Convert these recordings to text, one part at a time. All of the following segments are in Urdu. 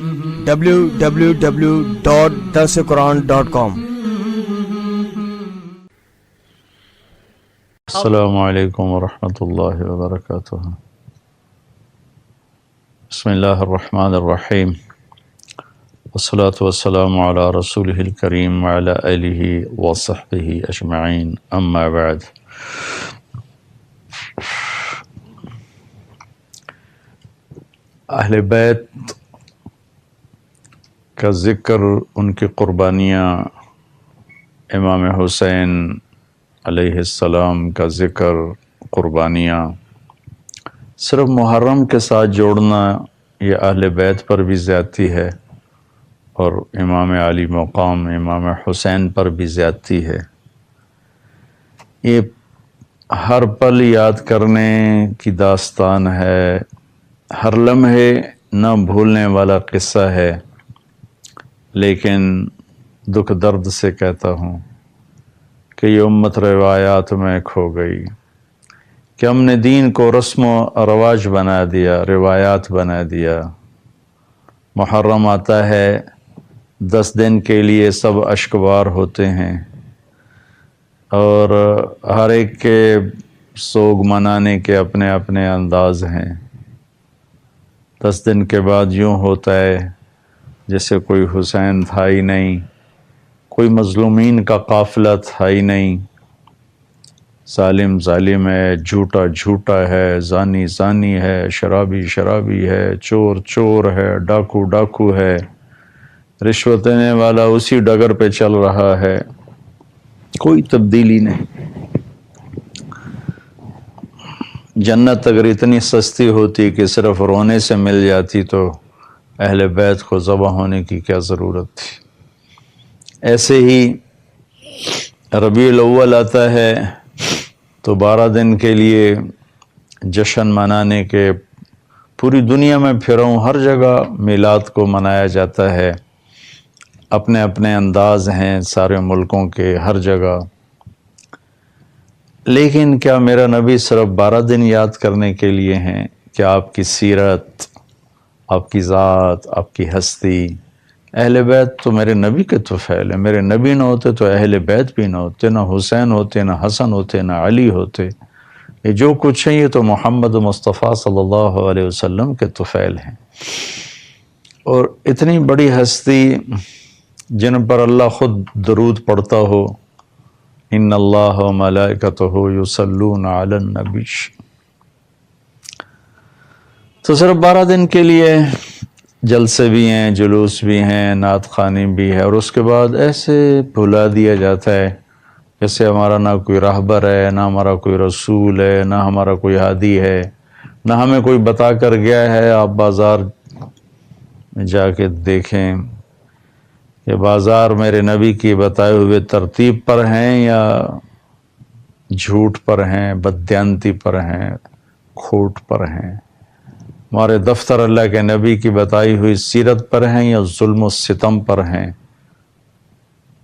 www.darsequran.com. السلام علیکم ورحمۃ اللہ وبرکاتہ۔ بسم اللہ الرحمن الرحیم، والصلاة والسلام علی رسولہ الکریم وعلی آلہ وصحبہ اجمعین، اما بعد۔ اہل بیت کا ذکر، ان کی قربانیاں، امام حسین علیہ السلام کا ذکر، قربانیاں صرف محرم کے ساتھ جوڑنا یہ اہل بیت پر بھی زیادتی ہے، اور امام علی مقام امام حسین پر بھی زیادتی ہے۔ یہ ہر پل یاد کرنے کی داستان ہے، ہر لمحے نہ بھولنے والا قصہ ہے، لیکن دکھ درد سے کہتا ہوں کہ یہ امت روایات میں کھو گئی، کہ ہم نے دین کو رسم و رواج بنا دیا، روایات بنا دیا۔ محرم آتا ہے، 10 دن کے لیے سب اشکبار ہوتے ہیں، اور ہر ایک کے سوگ منانے کے اپنے اپنے انداز ہیں۔ 10 دن کے بعد یوں ہوتا ہے جیسے کوئی حسین تھا ہی نہیں، کوئی مظلومین کا قافلہ تھا ہی نہیں۔ ظالم ظالم ہے، جھوٹا جھوٹا ہے، زانی زانی ہے، شرابی شرابی ہے، چور چور ہے، ڈاکو ڈاکو ہے، رشوت دینے والا اسی ڈگر پہ چل رہا ہے، کوئی تبدیلی نہیں۔ جنت اگر اتنی سستی ہوتی کہ صرف رونے سے مل جاتی تو اہل بیت کو ذبح ہونے کی کیا ضرورت تھی۔ ایسے ہی ربیع الاول آتا ہے تو 12 دن کے لیے جشن منانے کے پوری دنیا میں پھروں، ہر جگہ میلاد کو منایا جاتا ہے، اپنے اپنے انداز ہیں سارے ملکوں کے، ہر جگہ۔ لیکن کیا میرا نبی صرف 12 دن یاد کرنے کے لیے ہیں؟ کیا آپ کی سیرت، آپ کی ذات، آپ کی ہستی، اہل بیت تو میرے نبی کے طفیل ہیں۔ میرے نبی نہ ہوتے تو اہل بیت بھی نہ ہوتے، نہ حسین ہوتے، نہ حسن ہوتے، نہ علی ہوتے۔ یہ جو کچھ ہے یہ تو محمد مصطفیٰ صلی اللہ علیہ وسلم کے طفیل ہیں۔ اور اتنی بڑی ہستی جن پر اللہ خود درود پڑھتا ہو، ان اللہ و ملائکتہ یصلون علی النبی، تو صرف 12 دن کے لیے جلسے بھی ہیں، جلوس بھی ہیں، نعت خوانی بھی ہے، اور اس کے بعد ایسے بھلا دیا جاتا ہے جیسے ہمارا نہ کوئی راہبر ہے، نہ ہمارا کوئی رسول ہے، نہ ہمارا کوئی ہادی ہے، نہ ہمیں کوئی بتا کر گیا ہے۔ آپ بازار میں جا کے دیکھیں کہ بازار میرے نبی کی بتائے ہوئے ترتیب پر ہیں یا جھوٹ پر ہیں، بددیانتی پر ہیں، کھوٹ پر ہیں۔ ہمارے دفتر اللہ کے نبی کی بتائی ہوئی سیرت پر ہیں یا ظلم و ستم پر ہیں،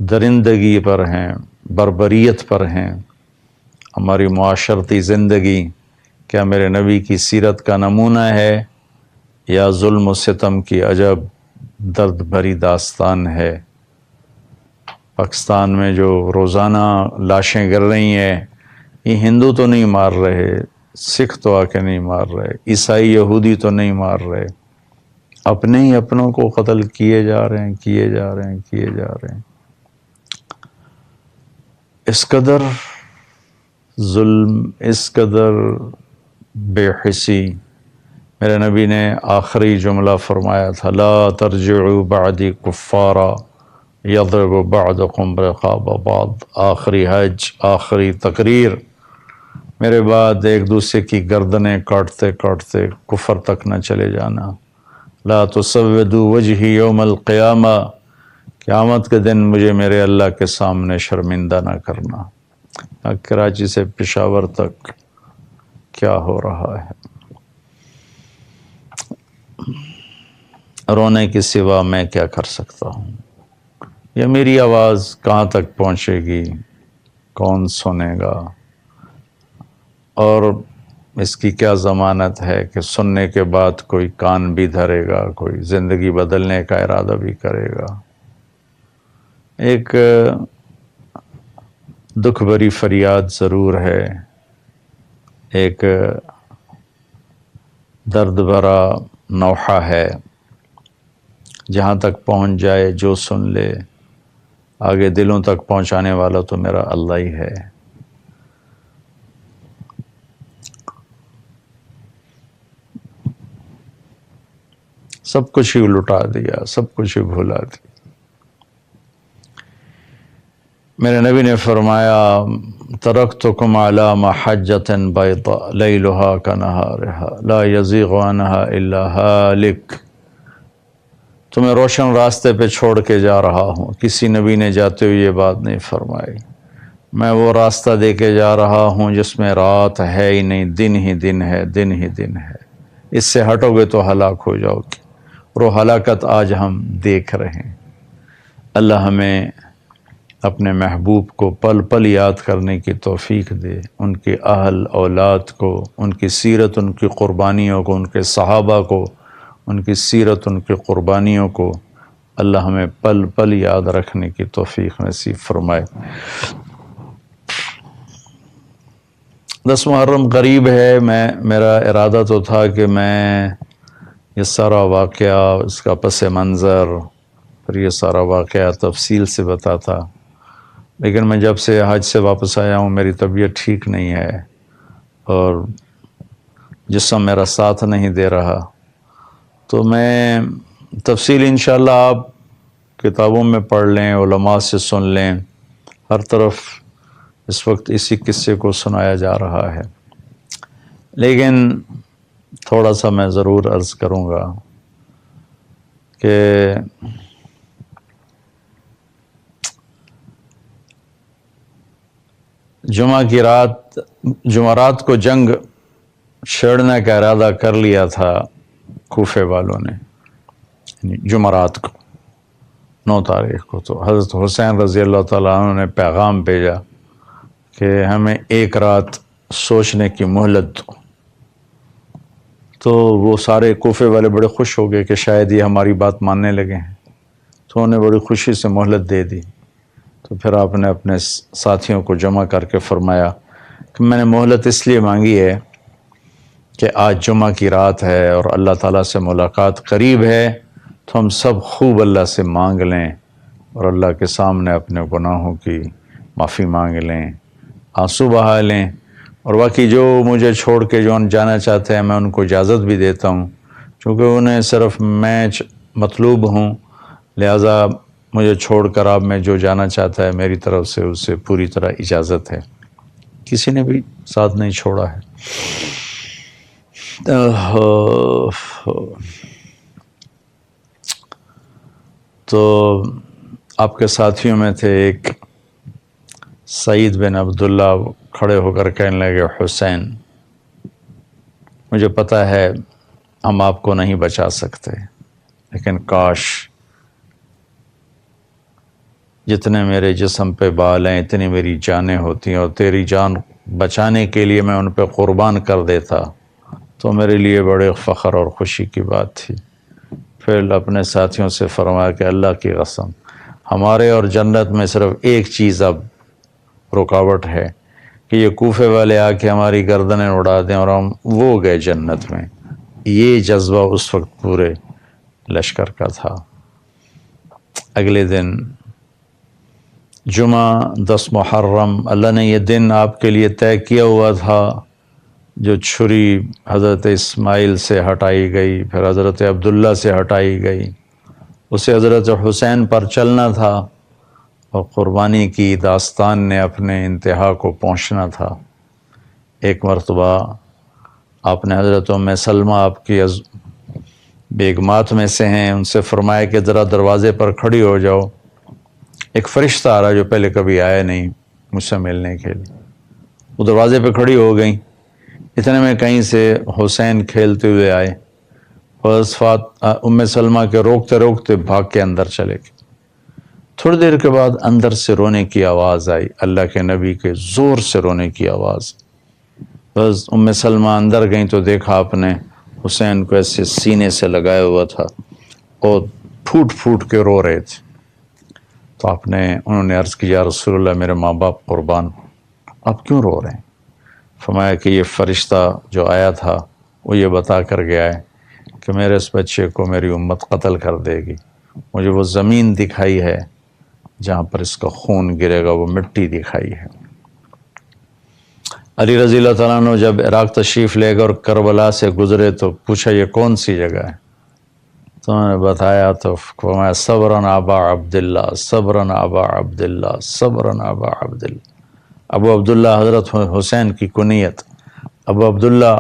درندگی پر ہیں، بربریت پر ہیں۔ ہماری معاشرتی زندگی کیا میرے نبی کی سیرت کا نمونہ ہے یا ظلم و ستم کی عجب درد بھری داستان ہے؟ پاکستان میں جو روزانہ لاشیں گر رہی ہیں، یہ ہندو تو نہیں مار رہے، سکھ تو آ کے نہیں مار رہے، عیسائی یہودی تو نہیں مار رہے، اپنے ہی اپنوں کو قتل کیے جا رہے ہیں، کیے جا رہے ہیں، کیے جا رہے ہیں۔ اس قدر ظلم، اس قدر بے حسی۔ میرے نبی نے آخری جملہ فرمایا تھا، لا ترجعوا بعدی کفارا یضرب بعضکم رقاب بعض۔ آخری حج، آخری تقریر، میرے بعد ایک دوسرے کی گردنیں کاٹتے کاٹتے کفر تک نہ چلے جانا۔ لا تسودوا وجہی یوم القیامہ، قیامت کے دن مجھے میرے اللہ کے سامنے شرمندہ نہ کرنا۔ کراچی سے پشاور تک کیا ہو رہا ہے؟ رونے کے سوا میں کیا کر سکتا ہوں؟ یہ میری آواز کہاں تک پہنچے گی؟ کون سنے گا؟ اور اس کی کیا ضمانت ہے کہ سننے کے بعد کوئی کان بھی دھرے گا، کوئی زندگی بدلنے کا ارادہ بھی کرے گا؟ ایک دکھ بھری فریاد ضرور ہے، ایک درد بھرا نوحہ ہے، جہاں تک پہنچ جائے جو سن لے، آگے دلوں تک پہنچانے والا تو میرا اللہ ہی ہے۔ سب کچھ ہی لٹا دیا، سب کچھ ہی بھولا دیا۔ میرے نبی نے فرمایا ترکتکم علی محجۃ بیضاء لیلها کنہارها لا یزیغ عنہا الا ہالک۔ تمہیں روشن راستے پہ چھوڑ کے جا رہا ہوں، کسی نبی نے جاتے ہوئے یہ بات نہیں فرمائی۔ میں وہ راستہ دے کے جا رہا ہوں جس میں رات ہے ہی نہیں، دن ہی دن ہے، دن ہی دن ہے۔ اس سے ہٹو گے تو ہلاک ہو جاؤ گے، اور وہ ہلاکت آج ہم دیکھ رہے ہیں۔ اللہ ہمیں اپنے محبوب کو پل پل یاد کرنے کی توفیق دے، ان کے اہل اولاد کو، ان کی سیرت، ان کی قربانیوں کو، ان کے صحابہ کو، ان کی سیرت، ان کی قربانیوں کو اللہ ہمیں پل پل یاد رکھنے کی توفیق نصیب فرمائے۔ 10 محرم قریب ہے، میرا ارادہ تو تھا کہ میں یہ سارا واقعہ، اس کا پس منظر، پھر یہ سارا واقعہ تفصیل سے بتاتا، لیکن میں جب سے حج سے واپس آیا ہوں میری طبیعت ٹھیک نہیں ہے اور جسم میرا ساتھ نہیں دے رہا، تو میں تفصیل انشاءاللہ آپ کتابوں میں پڑھ لیں، علماء سے سن لیں، ہر طرف اس وقت اسی قصے کو سنایا جا رہا ہے، لیکن تھوڑا سا میں ضرور عرض کروں گا کہ جمعہ کی رات، جمعرات کو جنگ چھیڑنے کا ارادہ کر لیا تھا کوفے والوں نے، یعنی جمعرات کو 9 تاریخ کو، تو حضرت حسین رضی اللہ تعالیٰ عنہ نے پیغام بھیجا کہ ہمیں ایک رات سوچنے کی مہلت دو۔ تو وہ سارے کوفے والے بڑے خوش ہو گئے کہ شاید یہ ہماری بات ماننے لگے ہیں، تو انہوں نے بڑی خوشی سے مہلت دے دی۔ تو پھر آپ نے اپنے ساتھیوں کو جمع کر کے فرمایا کہ میں نے مہلت اس لیے مانگی ہے کہ آج جمعہ کی رات ہے اور اللہ تعالیٰ سے ملاقات قریب ہے، تو ہم سب خوب اللہ سے مانگ لیں اور اللہ کے سامنے اپنے گناہوں کی معافی مانگ لیں، آنسو بہا لیں، اور باقی جو مجھے چھوڑ کے جو جانا چاہتے ہیں میں ان کو اجازت بھی دیتا ہوں، چونکہ انہیں صرف میں مطلوب ہوں، لہٰذا مجھے چھوڑ کر آپ میں جو جانا چاہتا ہے میری طرف سے اسے پوری طرح اجازت ہے۔ کسی نے بھی ساتھ نہیں چھوڑا ہے۔ تو آپ کے ساتھیوں میں تھے ایک سعید بن عبداللہ، کھڑے ہو کر کہنے لگے حسین مجھے پتہ ہے ہم آپ کو نہیں بچا سکتے، لیکن کاش جتنے میرے جسم پہ بال ہیں اتنی میری جانیں ہوتی ہیں، اور تیری جان بچانے کے لیے میں ان پہ قربان کر دیتا تو میرے لیے بڑے فخر اور خوشی کی بات تھی۔ پھر اپنے ساتھیوں سے فرمایا کہ اللہ کی قسم ہمارے اور جنت میں صرف ایک چیز اب رکاوٹ ہے کہ یہ کوفے والے آ کے ہماری گردنیں اڑا دیں اور ہم وہ گئے جنت میں۔ یہ جذبہ اس وقت پورے لشکر کا تھا۔ اگلے دن جمعہ 10 محرم، اللہ نے یہ دن آپ کے لیے طے کیا ہوا تھا، جو چھری حضرت اسماعیل سے ہٹائی گئی، پھر حضرت عبداللہ سے ہٹائی گئی، اسے حضرت حسین پر چلنا تھا اور قربانی کی داستان نے اپنے انتہا کو پہنچنا تھا۔ ایک مرتبہ آپ نے حضرت ام سلمہ آپ کی بیگمات میں سے ہیں، ان سے فرمایا کہ ذرا دروازے پر کھڑی ہو جاؤ، ایک فرشتہ آ رہا جو پہلے کبھی آیا نہیں مجھ سے ملنے کے لیے۔ وہ دروازے پہ کھڑی ہو گئیں، اتنے میں کہیں سے حسین کھیلتے ہوئے آئے، ام سلمہ کے روکتے روکتے بھاگ کے اندر چلے گئے۔ تھوڑی دیر کے بعد اندر سے رونے کی آواز آئی، اللہ کے نبی کے زور سے رونے کی آواز۔ بس ام سلمہ اندر گئیں تو دیکھا آپ نے حسین کو ایسے سینے سے لگایا ہوا تھا اور پھوٹ پھوٹ کے رو رہے تھے. تو انہوں نے عرض کی یا رسول اللہ میرے ماں باپ قربان، آپ کیوں رو رہے ہیں؟ فرمایا کہ یہ فرشتہ جو آیا تھا وہ یہ بتا کر گیا ہے کہ میرے اس بچے کو میری امت قتل کر دے گی. مجھے وہ زمین دکھائی ہے جہاں پر اس کا خون گرے گا، وہ مٹی دکھائی ہے. علی رضی اللہ تعالیٰ عنہ جب عراق تشریف لے گئے اور کربلا سے گزرے تو پوچھا یہ کون سی جگہ ہے؟ تو انہوں نے بتایا تو فرمایا صبرن ابا عبداللہ، صبرن ابا عبداللہ، صبرن ابا عبداللہ. ابو عبداللہ حضرت حسین کی کنیت، ابو عبداللہ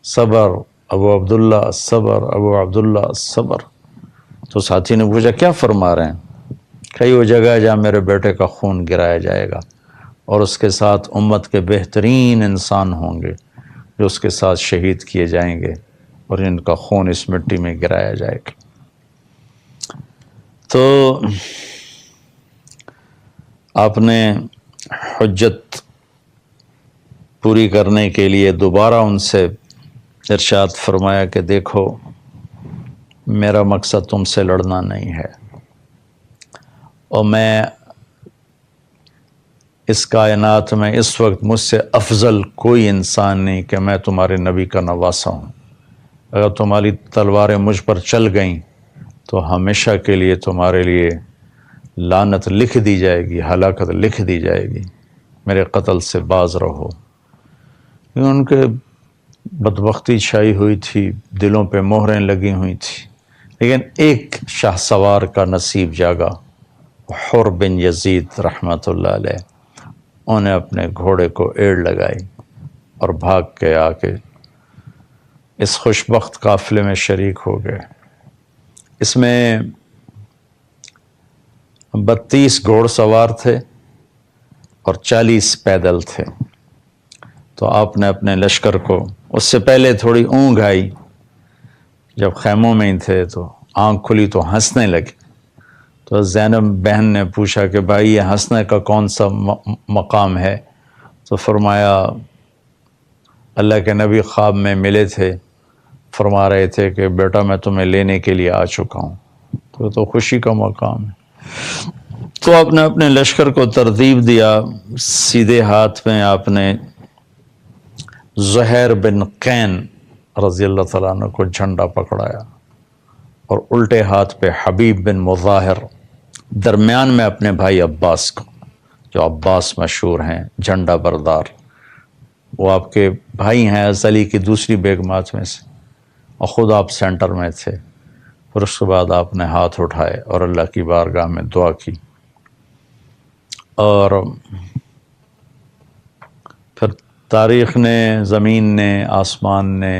صبر، ابو عبداللہ صبر، ابو عبداللہ صبر. تو ساتھی نے پوچھا کیا فرما رہے ہیں؟ کہ وہ جگہ ہے جہاں میرے بیٹے کا خون گرایا جائے گا اور اس کے ساتھ امت کے بہترین انسان ہوں گے جو اس کے ساتھ شہید کیے جائیں گے اور ان کا خون اس مٹی میں گرایا جائے گا. تو آپ نے حجت پوری کرنے کے لیے دوبارہ ان سے ارشاد فرمایا کہ دیکھو میرا مقصد تم سے لڑنا نہیں ہے، اور میں اس کائنات میں اس وقت مجھ سے افضل کوئی انسان نہیں کہ میں تمہارے نبی کا نواسا ہوں. اگر تمہاری تلواریں مجھ پر چل گئیں تو ہمیشہ کے لیے تمہارے لیے لعنت لکھ دی جائے گی، ہلاکت لکھ دی جائے گی. میرے قتل سے باز رہو. ان کے بدبختی چھائی ہوئی تھی، دلوں پہ مہریں لگی ہوئی تھی، لیکن ایک شاہ سوار کا نصیب جاگا، حر بن یزید رحمۃ اللہ علیہ. انہیں اپنے گھوڑے کو ایڑ لگائی اور بھاگ کے آ کے اس خوشبخت قافلے میں شریک ہو گئے. اس میں 32 گھوڑ سوار تھے اور 40 پیدل تھے. تو آپ نے اپنے لشکر کو، اس سے پہلے تھوڑی اونگ آئی، جب خیموں میں ہی تھے تو آنکھ کھلی تو ہنسنے لگے. تو زینب بہن نے پوچھا کہ بھائی یہ ہنسنے کا کون سا مقام ہے؟ تو فرمایا اللہ کے نبی خواب میں ملے تھے، فرما رہے تھے کہ بیٹا میں تمہیں لینے کے لیے آ چکا ہوں. تو خوشی کا مقام ہے. تو آپ نے اپنے لشکر کو ترتیب دیا. سیدھے ہاتھ میں آپ نے زہیر بن قین رضی اللہ تعالیٰ عنہ کو جھنڈا پکڑایا اور الٹے ہاتھ پہ حبیب بن مظاہر، درمیان میں اپنے بھائی عباس کو، جو عباس مشہور ہیں جھنڈا بردار. وہ آپ کے بھائی ہیں علی کی دوسری بیگمات میں سے، اور خود آپ سینٹر میں تھے. پھر اس کے بعد آپ نے ہاتھ اٹھائے اور اللہ کی بارگاہ میں دعا کی. اور پھر تاریخ نے، زمین نے، آسمان نے،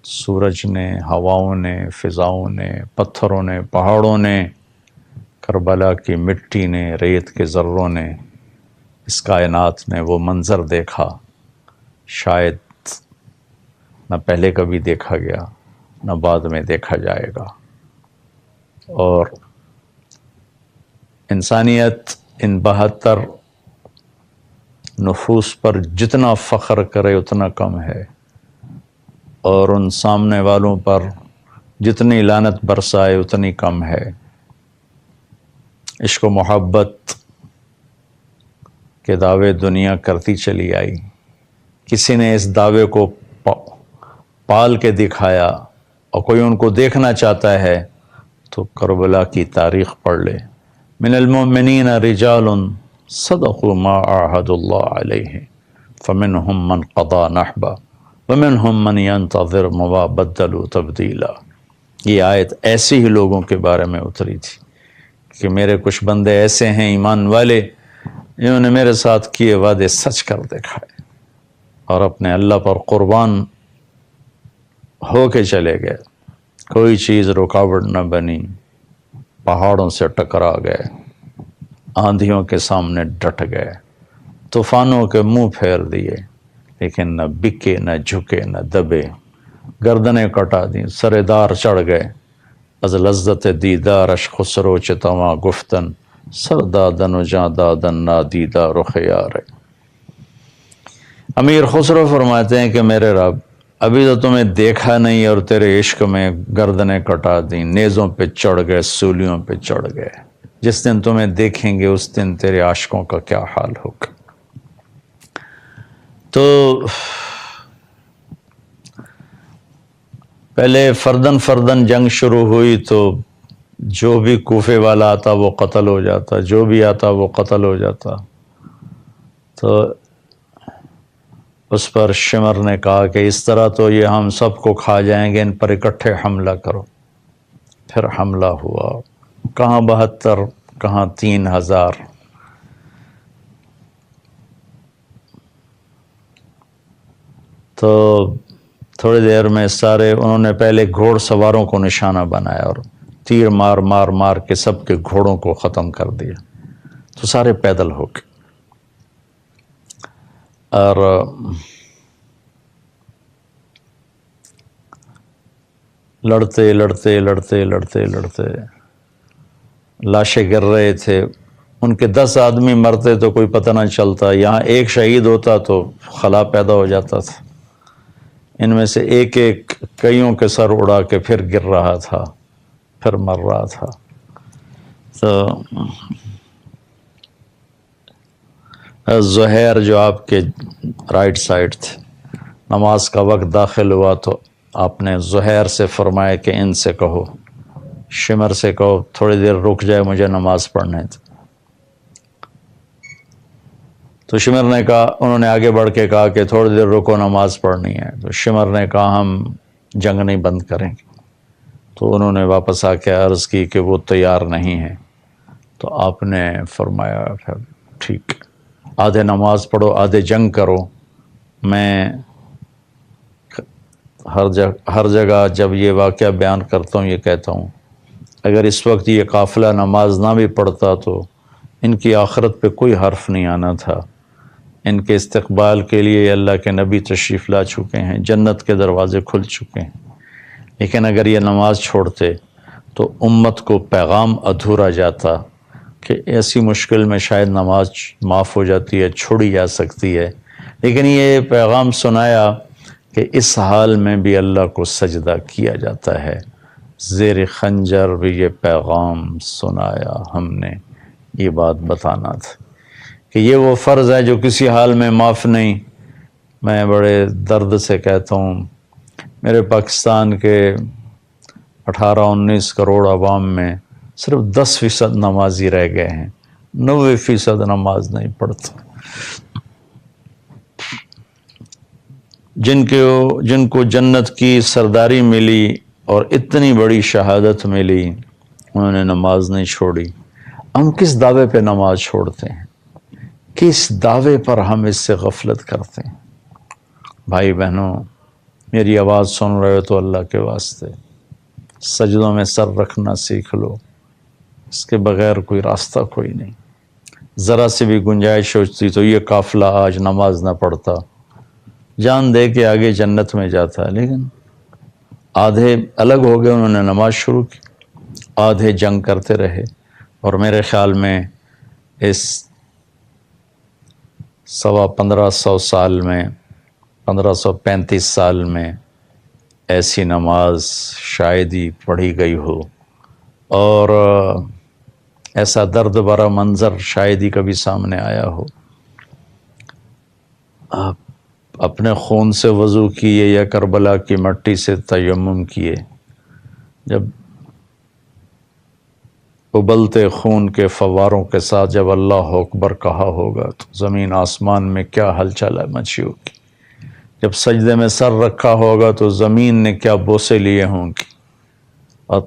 سورج نے، ہواؤں نے، فضاؤں نے، پتھروں نے، پہاڑوں نے، کربلا کی مٹی نے، ریت کے ذروں نے، اس کائنات نے وہ منظر دیکھا شاید نہ پہلے کبھی دیکھا گیا نہ بعد میں دیکھا جائے گا. اور انسانیت ان 72 نفوس پر جتنا فخر کرے اتنا کم ہے، اور ان سامنے والوں پر جتنی لعنت برسائے اتنی کم ہے. عشق و محبت کے دعوے دنیا کرتی چلی آئی. کسی نے اس دعوے کو پال کے دکھایا، اور کوئی ان کو دیکھنا چاہتا ہے تو کربلا کی تاریخ پڑھ لے. من المؤمنین رجال صدقوا ما عاهدوا الله علیہ فمنهم من قضى نحبه ومنهم من ينتظر وما بدلوا تبدیلا. یہ آیت ایسے ہی لوگوں کے بارے میں اتری تھی کہ میرے کچھ بندے ایسے ہیں ایمان والے جنہوں نے میرے ساتھ کیے وعدے سچ کر دکھائے اور اپنے اللہ پر قربان ہو کے چلے گئے. کوئی چیز رکاوٹ نہ بنی، پہاڑوں سے ٹکرا گئے، آندھیوں کے سامنے ڈٹ گئے، طوفانوں کے منہ پھیر دیے، لیکن نہ بکے، نہ جھکے، نہ دبے. گردنیں کٹا دیں، سردار چڑھ گئے. از لذت دیدارش خسرو چتواں گفتن سردادن و جاں دادن نادیدہ رخ یار. امیر خسرو فرماتے ہیں کہ میرے رب ابھی تو تمہیں دیکھا نہیں اور تیرے عشق میں گردنیں کٹا دیں، نیزوں پہ چڑھ گئے، سولیوں پہ چڑھ گئے، جس دن تمہیں دیکھیں گے اس دن تیرے عاشقوں کا کیا حال ہوگا۔ تو پہلے فردن فردن جنگ شروع ہوئی تو جو بھی کوفے والا آتا وہ قتل ہو جاتا، جو بھی آتا وہ قتل ہو جاتا۔ تو اس پر شمر نے کہا کہ اس طرح تو یہ ہم سب کو کھا جائیں گے، ان پر اکٹھے حملہ کرو۔ پھر حملہ ہوا، کہاں 72 کہاں 3000۔ تو تھوڑی دیر میں سارے انہوں نے پہلے گھوڑ سواروں کو نشانہ بنایا اور تیر مار مار مار کے سب کے گھوڑوں کو ختم کر دیا، تو سارے پیدل ہو گئے۔ اور لڑتے لڑتے لڑتے لڑتے لڑتے لاشیں گر رہے تھے، ان کے 10 آدمی مرتے تو کوئی پتہ نہ چلتا، یہاں ایک شہید ہوتا تو خلا پیدا ہو جاتا تھا۔ ان میں سے ایک ایک کئیوں کے سر اڑا کے پھر گر رہا تھا، پھر مر رہا تھا۔ تو زہیر جو آپ کے رائٹ سائڈ تھے، نماز کا وقت داخل ہوا تو آپ نے زہیر سے فرمایا کہ ان سے کہو، شمر سے کہو تھوڑی دیر رک جائے، مجھے نماز پڑھنے دو۔ تو شمر نے کہا، انہوں نے آگے بڑھ کے کہا کہ تھوڑی دیر رکو، نماز پڑھنی ہے۔ تو شمر نے کہا ہم جنگ نہیں بند کریں گے۔ تو انہوں نے واپس آ کے عرض کی کہ وہ تیار نہیں ہیں۔ تو آپ نے فرمایا پھر ٹھیک، آدھے نماز پڑھو آدھے جنگ کرو۔ میں ہر جگہ جب یہ واقعہ بیان کرتا ہوں یہ کہتا ہوں، اگر اس وقت یہ قافلہ نماز نہ بھی پڑھتا تو ان کی آخرت پہ کوئی حرف نہیں آنا تھا۔ ان کے استقبال کے لیے اللہ کے نبی تشریف لا چکے ہیں، جنت کے دروازے کھل چکے ہیں۔ لیکن اگر یہ نماز چھوڑتے تو امت کو پیغام ادھورا جاتا کہ ایسی مشکل میں شاید نماز معاف ہو جاتی ہے، چھوڑی جا سکتی ہے، لیکن یہ پیغام سنایا کہ اس حال میں بھی اللہ کو سجدہ کیا جاتا ہے۔ زیر خنجر بھی یہ پیغام سنایا ہم نے، یہ بات بتانا تھا کہ یہ وہ فرض ہے جو کسی حال میں معاف نہیں۔ میں بڑے درد سے کہتا ہوں، میرے پاکستان کے 18-19 کروڑ عوام میں صرف 10% نمازی رہ گئے ہیں، 90% نماز نہیں پڑھتے۔ جن کو جنت کی سرداری ملی اور اتنی بڑی شہادت ملی، انہوں نے نماز نہیں چھوڑی۔ ہم کس دعوے پہ نماز چھوڑتے ہیں؟ کس دعوے پر ہم اس سے غفلت کرتے ہیں؟ بھائی بہنوں، میری آواز سن رہے ہو تو اللہ کے واسطے سجدوں میں سر رکھنا سیکھ لو، اس کے بغیر کوئی راستہ کوئی نہیں۔ ذرا سے بھی گنجائش ہوتی تو یہ قافلہ آج نماز نہ پڑھتا، جان دے کے آگے جنت میں جاتا، لیکن آدھے الگ ہو گئے، انہوں نے نماز شروع کی، آدھے جنگ کرتے رہے۔ اور میرے خیال میں اس 1500 سال میں، 1535 سال میں ایسی نماز شاید ہی پڑھی گئی ہو، اور ایسا درد بھرا منظر شاید ہی کبھی سامنے آیا ہو۔ آپ اپنے خون سے وضو کیے یا کربلا کی مٹی سے تیمم کیے، جب ابلتے خون کے فواروں کے ساتھ جب اللہ اکبر کہا ہوگا تو زمین آسمان میں کیا ہلچل مچی ہوگی، جب سجدے میں سر رکھا ہوگا تو زمین نے کیا بوسے لیے ہوں گی، اور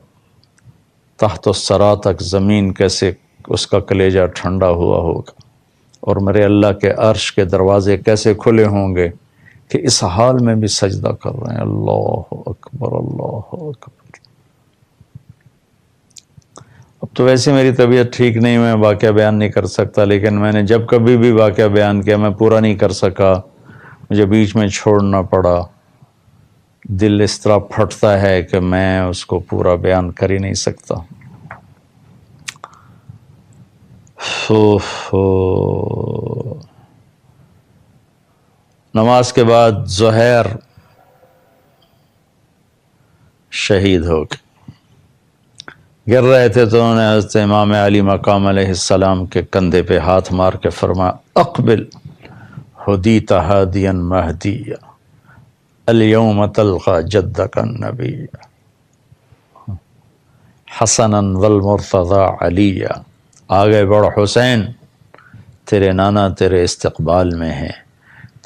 تحت الثری تک زمین کیسے اس کا کلیجہ ٹھنڈا ہوا ہوگا، اور میرے اللہ کے عرش کے دروازے کیسے کھلے ہوں گے کہ اس حال میں بھی سجدہ کر رہے ہیں۔ اللہ اکبر، اللہ اکبر۔ اب تو ویسے میری طبیعت ٹھیک نہیں، میں واقعہ بیان نہیں کر سکتا، لیکن میں نے جب کبھی بھی واقعہ بیان کیا میں پورا نہیں کر سکا، مجھے بیچ میں چھوڑنا پڑا۔ دل اس طرح پھٹتا ہے کہ میں اس کو پورا بیان کر ہی نہیں سکتا۔ نماز کے بعد زہیر شہید ہو گئے، گر رہے تھے تو انہوں نے حضرت امام علی مقام علیہ السلام کے کندھے پہ ہاتھ مار کے فرمایا اقبل ہدیت ہادیا مہدیا الیوم تلقى جدک النبی حسنا والمرتضی علیا، آگے بڑھ حسین، تیرے نانا تیرے استقبال میں ہیں،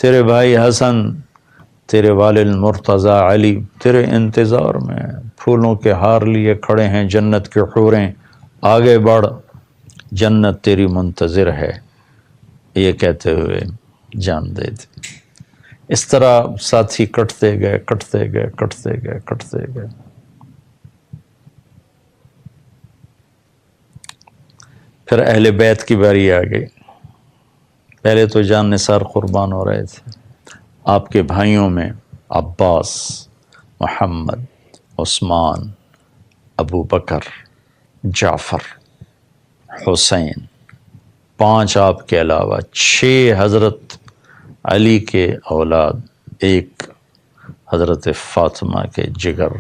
تیرے بھائی حسن، تیرے والد مرتضی علی تیرے انتظار میں، پھولوں کے ہار لیے کھڑے ہیں جنت کے حوریں، آگے بڑھ جنت تیری منتظر ہے، یہ کہتے ہوئے جان دے دی۔ اس طرح ساتھی کٹتے گئے کٹتے گئے کٹتے گئے کٹتے گئے۔ پھر اہل بیت کی باری آ گئی۔ پہلے تو جان نثار قربان ہو رہے تھے، آپ کے بھائیوں میں عباس، محمد، عثمان، ابو بکر، جعفر، حسین، 5 آپ کے علاوہ 6 حضرت علی کے اولاد، 1 حضرت فاطمہ کے جگر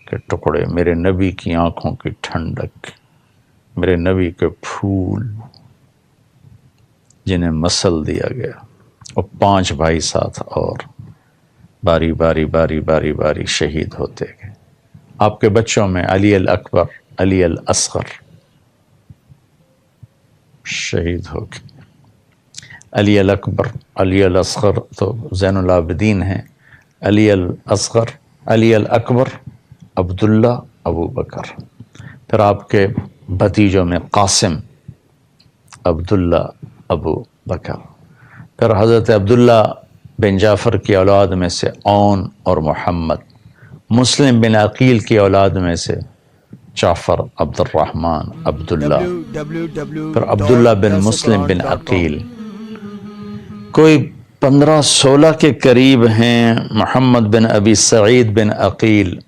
کے ٹکڑے، میرے نبی کی آنکھوں کی ٹھنڈک، میرے نبی کے پھول جنہیں مسل دیا گیا، اور 5 بھائی ساتھ اور باری باری باری باری باری شہید ہوتے گئے۔ آپ کے بچوں میں علی الاکبر، علی الاصغر شہید ہو گئے۔ علی الاکبر، علی الاصغر تو زین العابدین ہیں، علی الاصغر، علی الاکبر عبداللہ، ابو بکر۔ پھر آپ کے بھتیجوں میں قاسم، عبداللہ، ابو بکر۔ پھر حضرت عبداللہ بن جعفر کی اولاد میں سے اون اور محمد، مسلم بن عقیل کی اولاد میں سے جعفر، عبد الرحمن، عبداللہ، پھر عبداللہ بن مسلم بن عقیل، کوئی 15-16 کے قریب ہیں، محمد بن ابی سعید بن عقیل،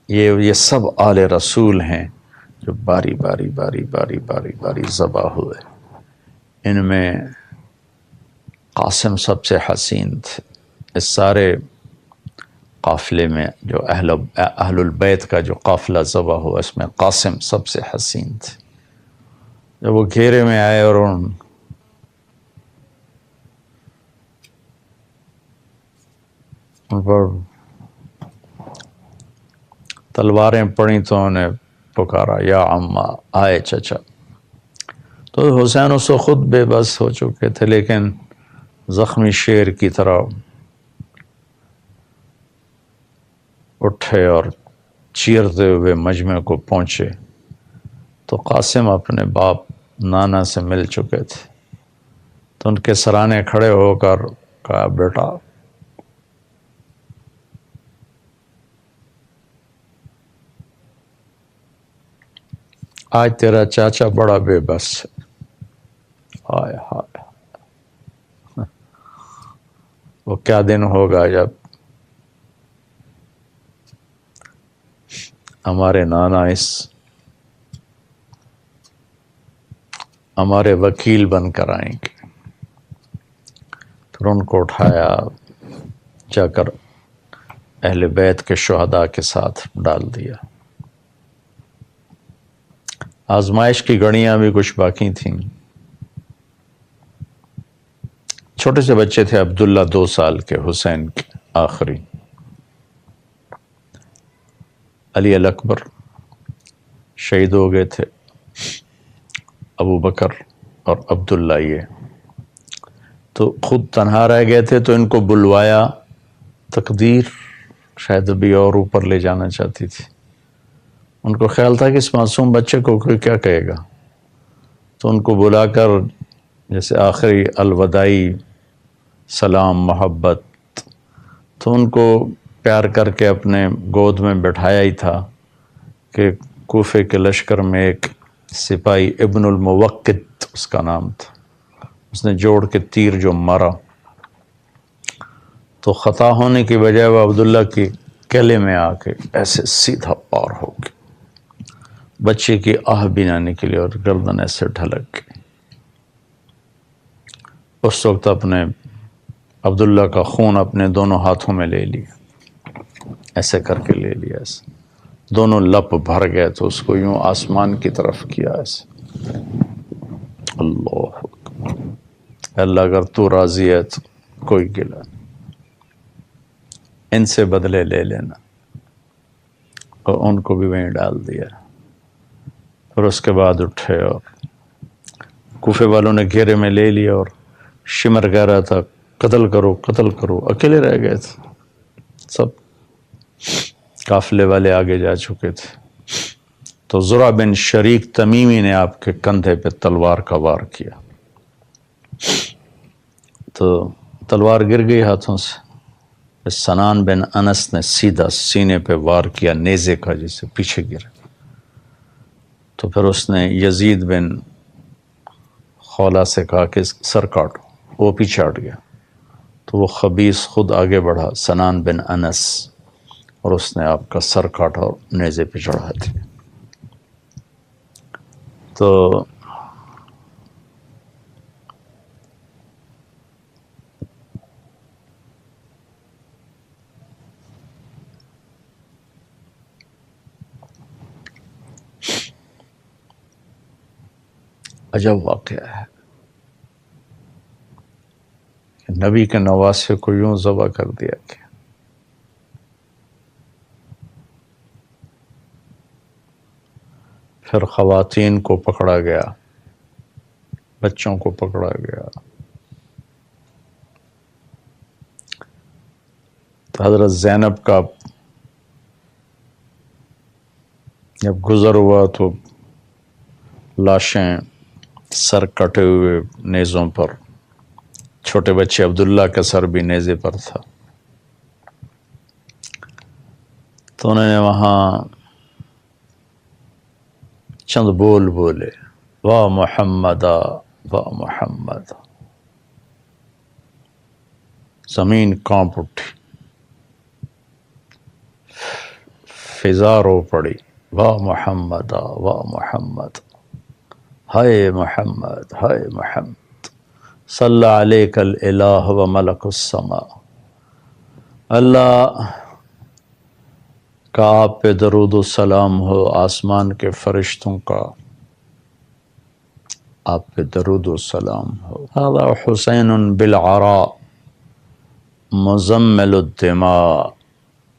یہ سب آل رسول ہیں جو باری باری باری باری باری باری ذبح ہوئے۔ ان میں قاسم سب سے حسین تھے۔ اس سارے قافلے میں جو اہل البیت کا جو قافلہ ذبح ہوا، اس میں قاسم سب سے حسین تھے۔ جب وہ گھیرے میں آئے اور ان پر تلواریں پڑیں تو انہیں پکارا یا عمّا، آئے چچا۔ تو حسین اس کو خود بے بس ہو چکے تھے، لیکن زخمی شیر کی طرح اٹھے اور چیرتے ہوئے مجمع کو پہنچے تو قاسم اپنے باپ نانا سے مل چکے تھے، تو ان کے سرانے کھڑے ہو کر کہا بیٹا آج تیرا چاچا بڑا بے بس ہے۔ ہائے ہائے، وہ کیا دن ہوگا جب ہمارے نانا ہمارے وکیل بن کر آئیں گے۔ پھر ان کو اٹھایا، جا کر اہل بیت کے شہداء کے ساتھ ڈال دیا۔ آزمائش کی گھڑیاں بھی کچھ باقی تھیں۔ چھوٹے سے بچے تھے عبداللہ 2 سال کے، حسین کے آخری۔ علی الاکبر شہید ہو گئے تھے، ابو بکر اور عبداللہ یہ تو خود تنہا رہ گئے تھے، تو ان کو بلوایا، تقدیر شاید ابھی اور اوپر لے جانا چاہتی تھی۔ ان کو خیال تھا کہ اس معصوم بچے کو کوئی کیا کہے گا، تو ان کو بلا کر جیسے آخری الوداعی سلام محبت، تو ان کو پیار کر کے اپنے گود میں بٹھایا ہی تھا کہ کوفے کے لشکر میں ایک سپاہی ابن الموقت اس کا نام تھا، اس نے جوڑ کے تیر جو مارا تو خطا ہونے کی بجائے وہ عبداللہ کی کیلے میں آ کے ایسے سیدھا پار ہو گیا، بچے کی آہ بھی نہ نکلی اور گردن ایسے ڈھلک گئی۔ اس وقت اپنے عبداللہ کا خون اپنے دونوں ہاتھوں میں لے لیا، ایسے کر کے لے لیا، ایسے دونوں لپ بھر گئے تو اس کو یوں آسمان کی طرف کیا ایسے، اللہ اللہ اگر تو راضی ہے تو کوئی گلا نہیں، ان سے بدلے لے لینا، اور ان کو بھی وہیں ڈال دیا۔ پھر اس کے بعد اٹھے اور کوفے والوں نے گھیرے میں لے لیا، اور شمر کہہ رہا تھا قتل کرو قتل کرو، اکیلے رہ گئے تھے، سب قافلے والے آگے جا چکے تھے۔ تو زرع بن شریک تمیمی نے آپ کے کندھے پہ تلوار کا وار کیا، تو تلوار گر گئی ہاتھوں سے۔ سنان بن انس نے سیدھا سینے پہ وار کیا نیزے کا، جسے پیچھے گر، تو پھر اس نے یزید بن خولہ سے کہا کہ سر کاٹو، وہ پیچھے ہٹ گیا، تو وہ خبیث خود آگے بڑھا، سنان بن انس، اور اس نے آپ کا سر کاٹا اور نیزے پہ چڑھا دیا۔ تو عجب واقعہ ہے کہ نبی کے نواسے کو یوں ذبح کر دیا گیا۔ پھر خواتین کو پکڑا گیا، بچوں کو پکڑا گیا۔ تو حضرت زینب کا جب گزر ہوا تو لاشیں سر کٹے ہوئے نیزوں پر، چھوٹے بچے عبداللہ کا سر بھی نیزے پر تھا، تو انہوں نے وہاں چند بول بولے، واہ محمد واہ محمد، زمین کانپ اٹھی، فضا رو پڑی، واہ محمد واہ محمد، ہائے محمد ہائے محمد، صلی علیک الالہ و ملک السماء، اللہ کا آپ پہ درود و سلام ہو، آسمان کے فرشتوں کا آپ پہ درود و سلام ہو۔ هذا حسین بالعراء مزمل الدماء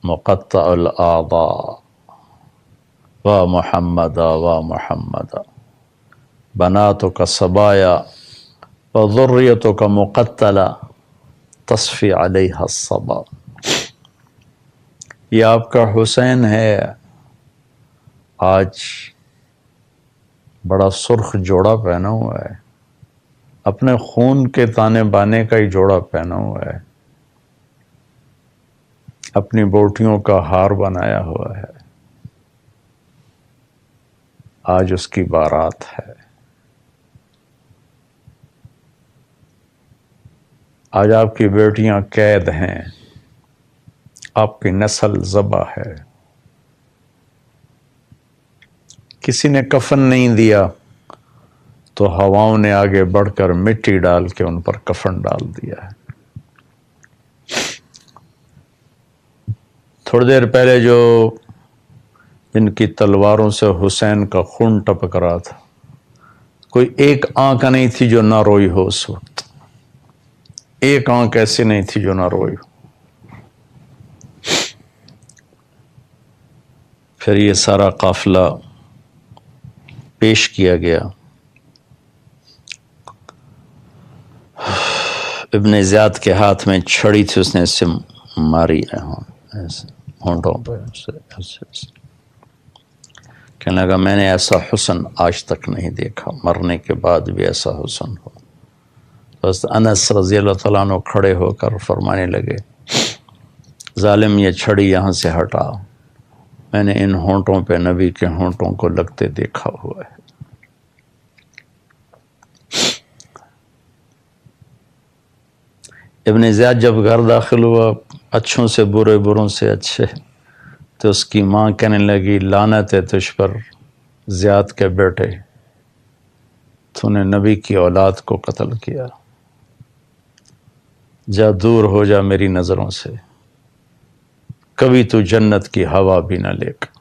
مقطع الاعضاء، واہ محمد واہ محمد، بناتک صبایا وذریتک مقتلہ تصفی علیہا الصبا۔ یہ آپ کا حسین ہے، آج بڑا سرخ جوڑا پہنا ہوا ہے، اپنے خون کے تانے بانے کا ہی جوڑا پہنا ہوا ہے، اپنی بوٹیوں کا ہار بنایا ہوا ہے، آج اس کی بارات ہے، آج آپ کی بیٹیاں قید ہیں، آپ کی نسل ذبح ہے۔ کسی نے کفن نہیں دیا تو ہواؤں نے آگے بڑھ کر مٹی ڈال کے ان پر کفن ڈال دیا ہے۔ تھوڑی دیر پہلے جو جن کی تلواروں سے حسین کا خون ٹپک رہا تھا، کوئی ایک آنکھ نہیں تھی جو نہ روئی ہو اس وقت، ایک آنکھ ایسی نہیں تھی جو نہ روئی ہو۔ پھر یہ سارا قافلہ پیش کیا گیا، ابن زیاد کے ہاتھ میں چھڑی تھی، اس نے اس سے ماری ایسے ہونٹوں پہ، ایسے کہنے لگا میں نے ایسا حسن آج تک نہیں دیکھا، مرنے کے بعد بھی ایسا حسن ہو۔ بس انس رضی اللہ تعالیٰ عنہ کھڑے ہو کر فرمانے لگے، ظالم یہ چھڑی یہاں سے ہٹا، میں نے ان ہونٹوں پہ نبی کے ہونٹوں کو لگتے دیکھا ہوا ہے۔ ابن زیاد جب گھر داخل ہوا، اچھوں سے برے، بروں سے اچھے، تو اس کی ماں کہنے لگی لعنت ہے تجھ پر زیاد کے بیٹے، تو نے نبی کی اولاد کو قتل کیا۔ جا دور ہو جا میری نظروں سے، کبھی تو جنت کی ہوا بھی نہ لے کر۔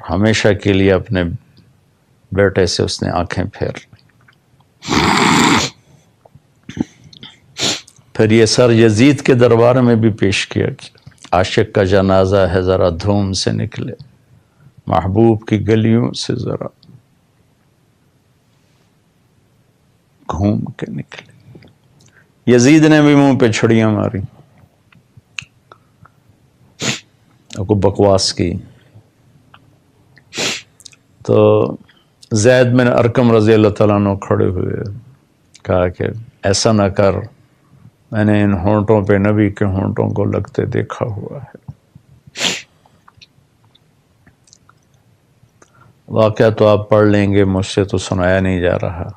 ہمیشہ کے لیے اپنے بیٹے سے اس نے آنکھیں پھیر لی۔ پھر یہ سر یزید کے دربار میں بھی پیش کیا کہ عاشق کا جنازہ ہے، ذرا دھوم سے نکلے، محبوب کی گلیوں سے ذرا گھوم کے نکلے۔ یزید نے بھی منہ پہ چھڑیاں ماری، کو بکواس کی۔ تو زید بن ارقم رضی اللہ تعالیٰ عنہ کھڑے ہوئے، کہا کہ ایسا نہ کر، میں نے ان ہونٹوں پہ نبی کے ہونٹوں کو لگتے دیکھا ہوا ہے۔ واقعہ تو آپ پڑھ لیں گے، مجھ سے تو سنایا نہیں جا رہا۔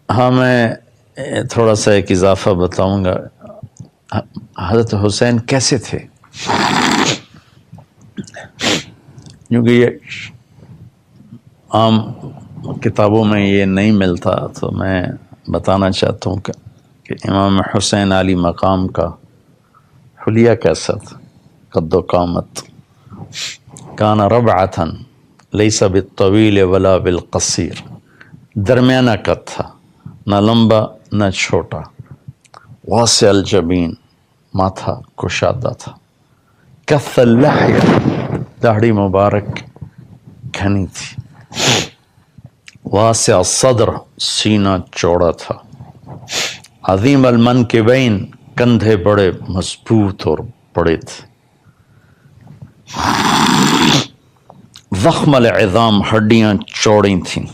ہاں میں تھوڑا سا ایک اضافہ بتاؤں گا۔ حضرت حسین کیسے تھے؟ کیونکہ یہ عام کتابوں میں یہ نہیں ملتا، تو میں بتانا چاہتا ہوں کہ امام حسین علی مقام کا حلیہ کیسا تھا۔ قد و قامت، کان ربعۃ لیس بالطویل ولا بالقصیر، درمیانہ قد تھا، نہ لمبا نہ چھوٹا، واسع الجبین، ماتھا کشادہ تھا، کث اللحیہ، داڑھی مبارک گھنی تھی، واسع الصدر، سینہ چوڑا تھا، عظیم المنکبین، کندھے بڑے مضبوط اور بڑے تھے، ضخم العظام، ہڈیاں چوڑی تھیں،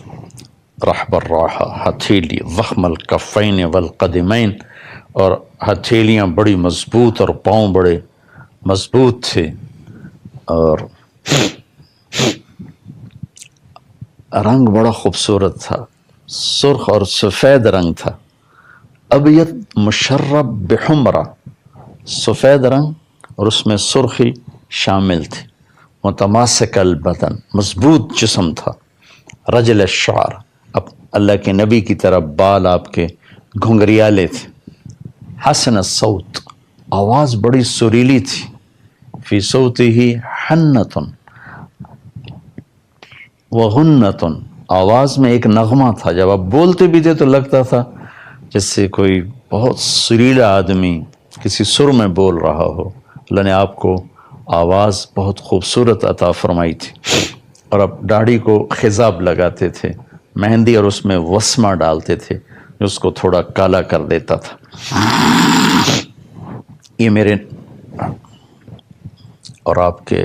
رحب الراحہ، ہتھیلی، ضخم الکفین والقدمین، اور ہتھیلیاں بڑی مضبوط اور پاؤں بڑے مضبوط تھے، اور رنگ بڑا خوبصورت تھا، سرخ اور سفید رنگ تھا، ابیض مشرب بحمرہ، سفید رنگ اور اس میں سرخی شامل تھی، متماسک البدن، مضبوط جسم تھا، رجل الشعر، اب اللہ کے نبی کی طرح بال آپ کے گھنگریالے تھے، حسن الصوت، آواز بڑی سریلی تھی، فی صوتہ حنۃ وغنۃ، آواز میں ایک نغمہ تھا، جب آپ بولتے بھی تھے تو لگتا تھا جس سے کوئی بہت سریلا آدمی کسی سر میں بول رہا ہو۔ اللہ نے آپ کو آواز بہت خوبصورت عطا فرمائی تھی، اور اب داڑھی کو خضاب لگاتے تھے، مہندی اور اس میں وسمہ ڈالتے تھے جو اس کو تھوڑا کالا کر دیتا تھا۔ یہ میرے اور آپ کے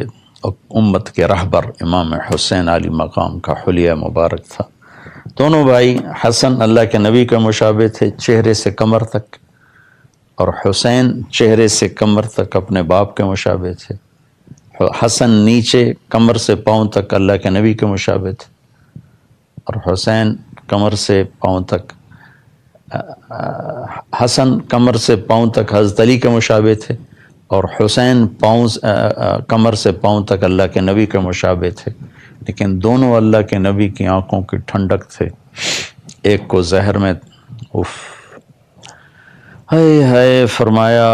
امت کے رہبر امام حسین علی مقام کا حلیہ مبارک تھا۔ دونوں بھائی، حسن اللہ کے نبی کا مشابہ تھے چہرے سے کمر تک، اور حسین چہرے سے کمر تک اپنے باپ کے مشابہ تھے۔ حسن نیچے کمر سے پاؤں تک اللہ کے نبی کے مشابہ تھے، اور حسین کمر سے پاؤں تک حسن کمر سے پاؤں تک حضرت علی کے مشابہ تھے، اور حسین کمر سے پاؤں تک اللہ کے نبی کے مشابہ تھے، لیکن دونوں اللہ کے نبی کی آنکھوں کی ٹھنڈک تھے۔ ایک کو زہر میں ہائے ہائے فرمایا،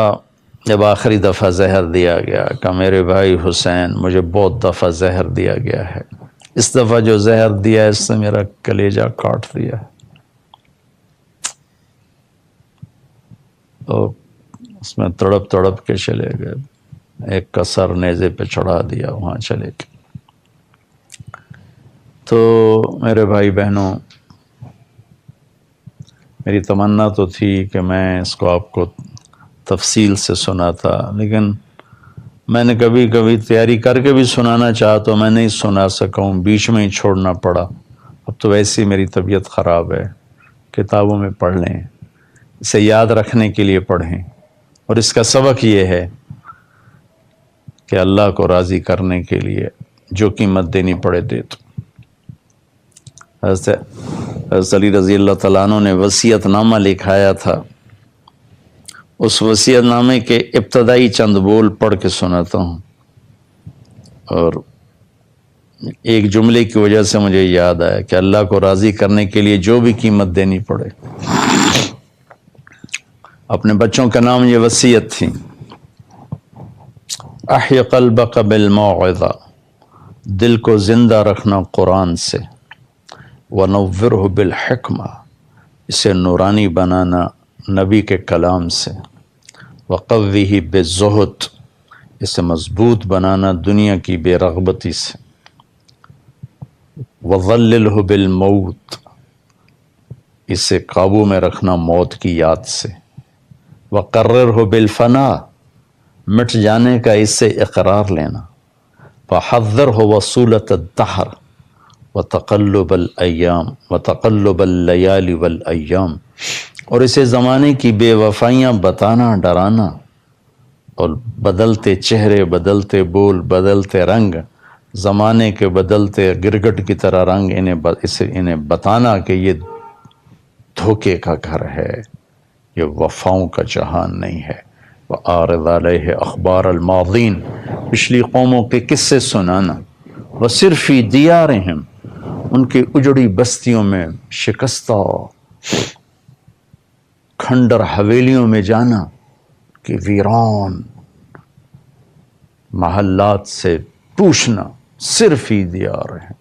جب آخری دفعہ زہر دیا گیا کہ میرے بھائی حسین مجھے بہت دفعہ زہر دیا گیا ہے، اس دفعہ جو زہر دیا ہے اس نے میرا کلیجہ کاٹ دیا ہے۔ تو اس میں تڑپ تڑپ کے چلے گئے، ایک کا سر نیزے پہ چڑھا دیا، وہاں چلے گئے۔ تو میرے بھائی بہنوں، میری تمنا تو تھی کہ میں اس کو آپ کو تفصیل سے سناتا، لیکن میں نے کبھی کبھی تیاری کر کے بھی سنانا چاہا تو میں نہیں سنا سکا ہوں، بیچ میں ہی چھوڑنا پڑا۔ اب تو ویسے ہی میری طبیعت خراب ہے، کتابوں میں پڑھ لیں، اسے یاد رکھنے کے لیے پڑھیں، اور اس کا سبق یہ ہے کہ اللہ کو راضی کرنے کے لیے جو قیمت دینی پڑے دے تو۔ حضرت علی رضی اللہ تعالیٰ عنہ نے وصیت نامہ لکھایا تھا، اس وصیت نامے کے ابتدائی چند بول پڑھ کے سناتا ہوں، اور ایک جملے کی وجہ سے مجھے یاد آیا کہ اللہ کو راضی کرنے کے لیے جو بھی قیمت دینی پڑے. اپنے بچوں کا نام یہ وصیت تھی، احی قلبک بالموعظہ، دل کو زندہ رکھنا قرآن سے، ونورہ بالحکمہ، اسے نورانی بنانا نبی کے کلام سے، وقویہ بالزہد، اسے مضبوط بنانا دنیا کی بے رغبتی سے، وظللہ بالموت، اسے قابو میں رکھنا موت کی یاد سے، وقررہ بالفنا، مٹ جانے کا اس سے اقرار لینا، فحذرہ وصولۃ الدہر وتقلب الایام وتقلب اللیالی والایام، اور اسے زمانے کی بے وفائیاں بتانا، ڈرانا، اور بدلتے چہرے، بدلتے بول، بدلتے رنگ، زمانے کے بدلتے گرگٹ کی طرح رنگ، انہیں بتانا کہ یہ دھوکے کا گھر ہے، یہ وفاؤں کا جہان نہیں ہے. وَآرِضْ عَلَيْهِ أَخْبَارَ الْمَاضِينَ، پچھلی قوموں کے قصے سنانا، وَصِرْ فِي دِيَارِهِمْ، ان کی اجڑی بستیوں میں، شکستہ کھنڈر حویلیوں میں جانا کہ ویران محلات سے پوچھنا، صرف فی دیارہم،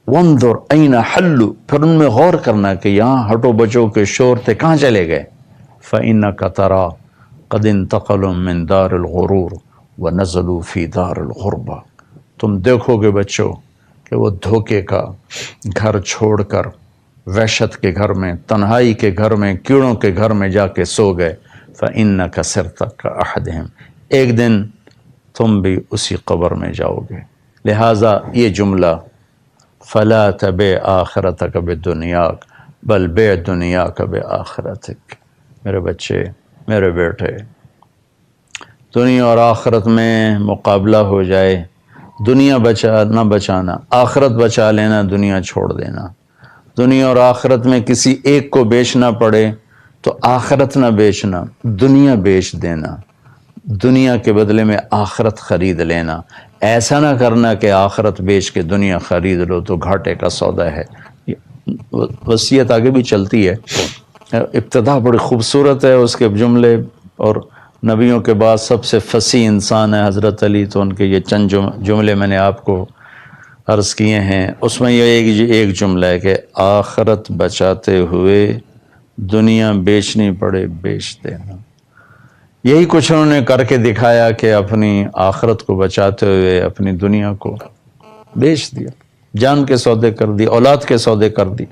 وانظر این حلوا، پھر ان میں غور کرنا کہ یہاں ہٹو بچوں کے شور تھے، کہاں چلے گئے. فإنک تری قد انتقلوا من دار الغرور ونزلوا فی دار الغربہ، تم دیکھو گے بچوں کہ وہ دھوکے کا گھر چھوڑ کر وحشت کے گھر میں، تنہائی کے گھر میں، کیڑوں کے گھر میں جا کے سو گئے. فإنک صرت کأحدہم، ایک دن تم بھی اسی قبر میں جاؤ گے. لہٰذا یہ جملہ، فلا تبع آخرتک بدنیاک بل بع دنیاک بآخرتک، میرے بچے، میرے بیٹے، دنیا اور آخرت میں مقابلہ ہو جائے، دنیا نہ بچانا، آخرت بچا لینا، دنیا چھوڑ دینا. دنیا اور آخرت میں کسی ایک کو بیچنا پڑے تو آخرت نہ بیچنا، دنیا بیچ دینا، دنیا کے بدلے میں آخرت خرید لینا. ایسا نہ کرنا کہ آخرت بیچ کے دنیا خرید لو تو گھاٹے کا سودا ہے. وصیت آگے بھی چلتی ہے، ابتدا بڑی خوبصورت ہے اس کے جملے، اور نبیوں کے بعد سب سے فصیح انسان ہے حضرت علی، تو ان کے یہ چند جملے میں نے آپ کو عرض کیے ہیں. اس میں یہ ایک جملہ ہے کہ آخرت بچاتے ہوئے دنیا بیچنی پڑے بیچ دینا. یہی کچھ انہوں نے کر کے دکھایا کہ اپنی آخرت کو بچاتے ہوئے اپنی دنیا کو بیچ دیا، جان کے سودے کر دی، اولاد کے سودے کر دی.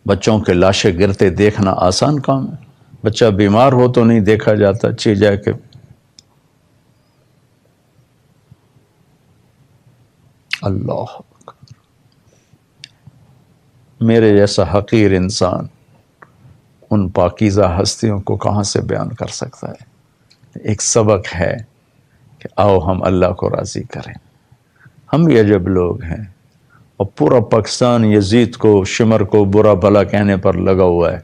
بچوں کے لاشیں گرتے دیکھنا آسان کام ہے، بچہ بیمار ہو تو نہیں دیکھا جاتا، چی جائے کہ اللہ میرے جیسا حقیر انسان ان پاکیزہ ہستیوں کو کہاں سے بیان کر سکتا ہے. ایک سبق ہے کہ آؤ ہم اللہ کو راضی کریں. ہم بھی عجب لوگ ہیں، اور پورا پاکستان یزید کو، شمر کو برا بھلا کہنے پر لگا ہوا ہے،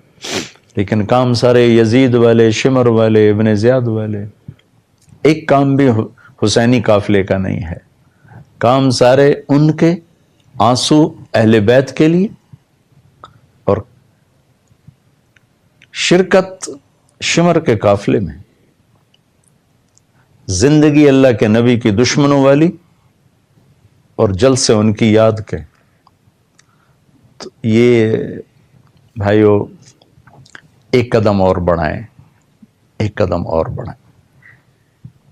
لیکن کام سارے یزید والے، شمر والے، ابن زیاد والے. ایک کام بھی حسینی قافلے کا نہیں ہے، کام سارے ان کے آنسو اہل بیت کے لیے، اور شرکت شمر کے قافلے میں، زندگی اللہ کے نبی کی دشمنوں والی، اور جلد سے ان کی یاد کے. تو یہ بھائیو ایک قدم اور بڑھائیں، ایک قدم اور بڑھائیں.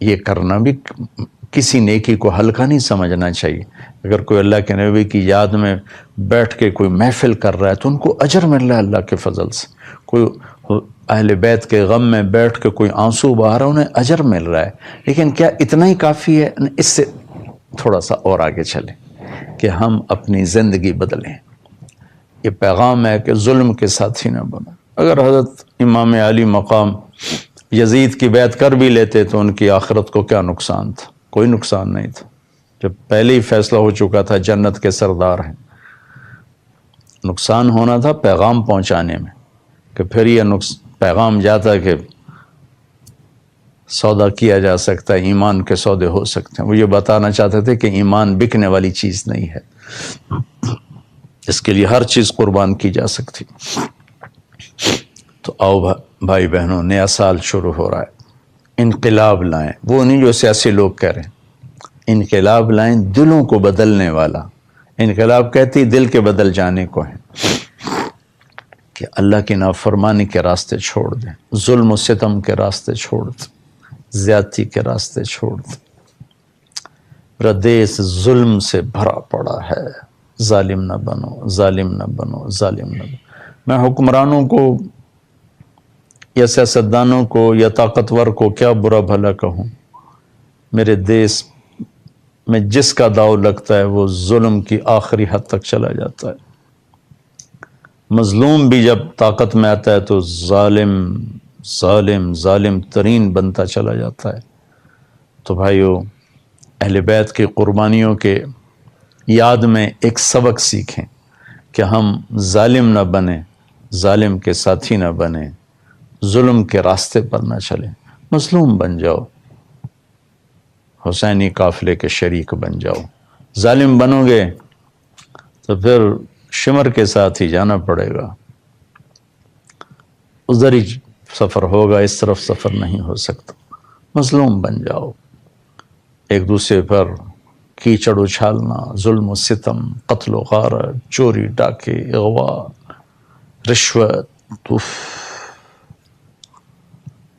یہ کرنا بھی کسی نیکی کو ہلکا نہیں سمجھنا چاہیے. اگر کوئی اللہ کے نبی کی یاد میں بیٹھ کے کوئی محفل کر رہا ہے تو ان کو اجر مل رہا ہے اللہ کے فضل سے. کوئی اہل بیت کے غم میں بیٹھ کے کوئی آنسو بہا رہا ہے، انہیں اجر مل رہا ہے. لیکن کیا اتنا ہی کافی ہے؟ اس سے تھوڑا سا اور آگے چلیں کہ ہم اپنی زندگی بدلیں. یہ پیغام ہے کہ ظلم کے ساتھی نہ بنو. اگر حضرت امام علی مقام یزید کی بیعت کر بھی لیتے تو ان کی آخرت کو کیا نقصان تھا؟ کوئی نقصان نہیں تھا، جب پہلے ہی فیصلہ ہو چکا تھا جنت کے سردار ہیں. نقصان ہونا تھا پیغام پہنچانے میں، کہ پھر یہ پیغام جاتا کہ سودا کیا جا سکتا ہے، ایمان کے سودے ہو سکتے ہیں۔ وہ یہ بتانا چاہتے تھے کہ ایمان بکنے والی چیز نہیں ہے، اس کے لیے ہر چیز قربان کی جا سکتی۔ تو آؤ بھائی بہنوں، نیا سال شروع ہو رہا ہے، انقلاب لائیں۔ وہ نہیں جو سیاسی لوگ کہہ رہے ہیں، انقلاب لائیں دلوں کو بدلنے والا۔ انقلاب کہتی دل کے بدل جانے کو ہے، کہ اللہ کی نافرمانی کے راستے چھوڑ دیں، ظلم و ستم کے راستے چھوڑ دیں، زیادتی کے راستے چھوڑ دیں۔ میرا دیس ظلم سے بھرا پڑا ہے، ظالم نہ بنو، ظالم نہ بنو، ظالم نہ بنو۔ میں حکمرانوں کو یا سیاستدانوں کو یا طاقتور کو کیا برا بھلا کہوں؟ میرے دیس میں جس کا داؤ لگتا ہے وہ ظلم کی آخری حد تک چلا جاتا ہے۔ مظلوم بھی جب طاقت میں آتا ہے تو ظالم ظالم ظالم ترین بنتا چلا جاتا ہے۔ تو بھائیو، اہل بیت کی قربانیوں کے یاد میں ایک سبق سیکھیں کہ ہم ظالم نہ بنیں، ظالم کے ساتھی نہ بنیں، ظلم کے راستے پر نہ چلیں، مظلوم بن جاؤ، حسینی قافلے کے شریک بن جاؤ۔ ظالم بنو گے تو پھر شمر کے ساتھ ہی جانا پڑے گا، ادھر ہی سفر ہوگا، اس طرف سفر نہیں ہو سکتا۔ مظلوم بن جاؤ، ایک دوسرے پر کیچڑ اچھالنا، ظلم و ستم، قتل و غارت، چوری ڈاکے، اغوا، رشوت،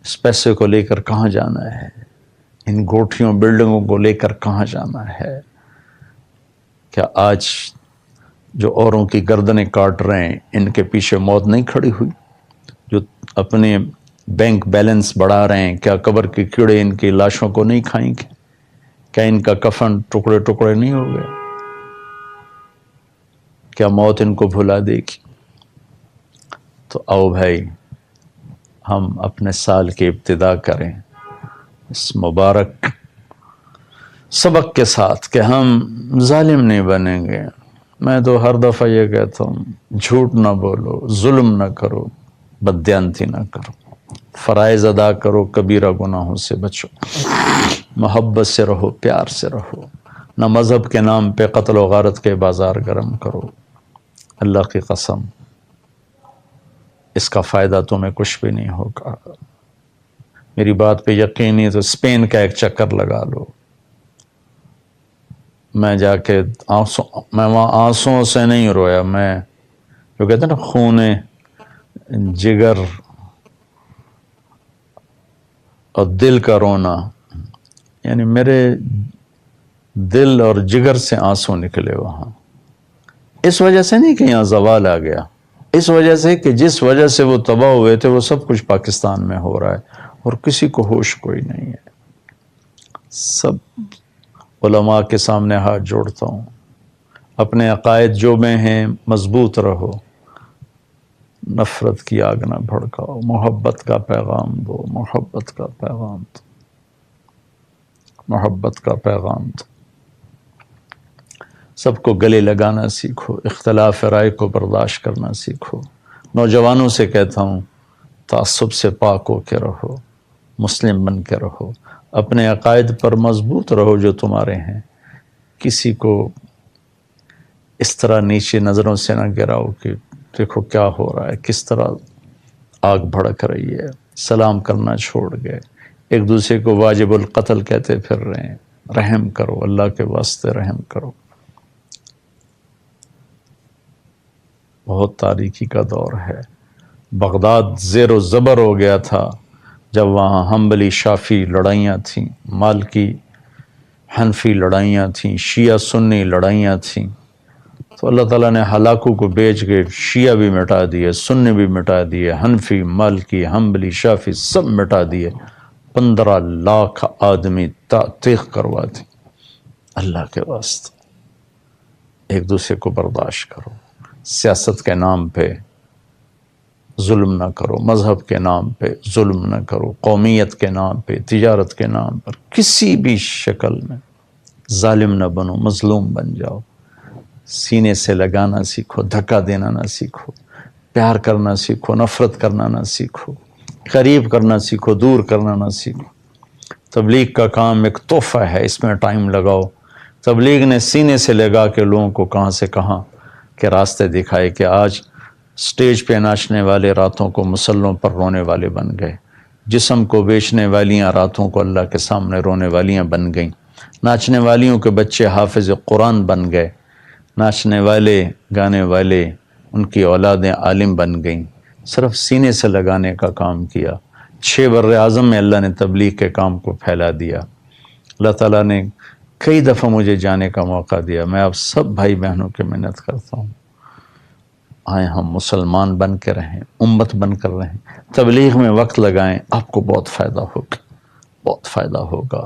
اس پیسے کو لے کر کہاں جانا ہے؟ ان گوٹھیوں بلڈنگوں کو لے کر کہاں جانا ہے؟ کیا آج جو اوروں کی گردنیں کاٹ رہے ہیں، ان کے پیچھے موت نہیں کھڑی ہوئی؟ جو اپنے بینک بیلنس بڑھا رہے ہیں، کیا قبر کے کیڑے ان کی لاشوں کو نہیں کھائیں گے؟ کیا ان کا کفن ٹکڑے ٹکڑے نہیں ہو گئے؟ کیا موت ان کو بھلا دے گی؟ تو آؤ بھائی، ہم اپنے سال کی ابتدا کریں اس مبارک سبق کے ساتھ کہ ہم ظالم نہیں بنیں گے۔ میں تو ہر دفعہ یہ کہتا ہوں، جھوٹ نہ بولو، ظلم نہ کرو، بددیانتی نہ کرو، فرائض ادا کرو، کبیرہ گناہوں سے بچو، محبت سے رہو، پیار سے رہو، نہ مذہب کے نام پہ قتل و غارت کے بازار گرم کرو۔ اللہ کی قسم، اس کا فائدہ تمہیں کچھ بھی نہیں ہوگا۔ میری بات پہ یقین نہیں تو اسپین کا ایک چکر لگا لو۔ میں جا کے میں وہاں آنسوؤں سے نہیں رویا، میں جو کہتے ہیں نا خون جگر اور دل کا رونا، یعنی میرے دل اور جگر سے آنسو نکلے وہاں۔ اس وجہ سے نہیں کہ یہاں زوال آ گیا، اس وجہ سے کہ جس وجہ سے وہ تباہ ہوئے تھے وہ سب کچھ پاکستان میں ہو رہا ہے اور کسی کو ہوش کوئی نہیں ہے۔ سب علماء کے سامنے ہاتھ جوڑتا ہوں، اپنے عقائد جو میں ہیں مضبوط رہو، نفرت کی آگ نہ بھڑکاؤ، محبت کا پیغام دو، محبت کا پیغام دو، محبت کا پیغام دو۔ سب کو گلے لگانا سیکھو، اختلاف رائے کو برداشت کرنا سیکھو۔ نوجوانوں سے کہتا ہوں، تعصب سے پاک ہو کے رہو، مسلم بن کے رہو، اپنے عقائد پر مضبوط رہو جو تمہارے ہیں، کسی کو اس طرح نیچے نظروں سے نہ گراؤ کہ دیکھو کیا ہو رہا ہے، کس طرح آگ بھڑک رہی ہے۔ سلام کرنا چھوڑ گئے، ایک دوسرے کو واجب القتل کہتے پھر رہے ہیں۔ رحم کرو، اللہ کے واسطے رحم کرو۔ بہت تاریکی کا دور ہے، بغداد زیر و زبر ہو گیا تھا جب وہاں حنبلی شافی لڑائیاں تھیں، مالکی حنفی لڑائیاں تھیں، شیعہ سنی لڑائیاں تھیں، تو اللہ تعالیٰ نے ہلاکو کو بیچ کے شیعہ بھی مٹا دیے، سنی بھی مٹا دیے، حنفی، مالکی، حنبلی، شافی سب مٹا دیے۔ 15 لاکھ آدمی تیغ کروا دی۔ اللہ کے واسطے ایک دوسرے کو برداشت کرو، سیاست کے نام پہ ظلم نہ کرو، مذہب کے نام پہ ظلم نہ کرو، قومیت کے نام پہ، تجارت کے نام پر کسی بھی شکل میں ظالم نہ بنو، مظلوم بن جاؤ۔ سینے سے لگانا سیکھو، دھکا دینا نہ سیکھو، پیار کرنا سیکھو، نفرت کرنا نہ سیکھو، قریب کرنا سیکھو، دور کرنا نہ سیکھو۔ تبلیغ کا کام ایک تحفہ ہے، اس میں ٹائم لگاؤ۔ تبلیغ نے سینے سے لگا کے لوگوں کو کہاں سے کہاں کے راستے دکھائے کہ آج سٹیج پہ ناچنے والے راتوں کو مسلوں پر رونے والے بن گئے، جسم کو بیچنے والیاں راتوں کو اللہ کے سامنے رونے والیاں بن گئیں، ناچنے والیوں کے بچے حافظ قرآن بن گئے، ناچنے والے گانے والے ان کی اولادیں عالم بن گئیں۔ صرف سینے سے لگانے کا کام کیا۔ 6 بر اعظم میں اللہ نے تبلیغ کے کام کو پھیلا دیا۔ اللہ تعالیٰ نے کئی دفعہ مجھے جانے کا موقع دیا۔ میں آپ سب بھائی بہنوں کی منت کرتا ہوں، آئیں ہم مسلمان بن کے رہیں، امت بن کر رہیں، تبلیغ میں وقت لگائیں، آپ کو بہت فائدہ ہوگا، بہت فائدہ ہوگا۔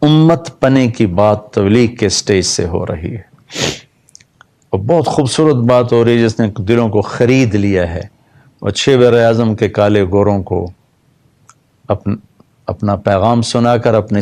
امت پنے کی بات تبلیغ کے سٹیج سے ہو رہی ہے، اور بہت خوبصورت بات ہو رہی ہے جس نے دلوں کو خرید لیا ہے، اور 6 بر اعظم کے کالے گوروں کو اپنا پیغام سنا کر اپنے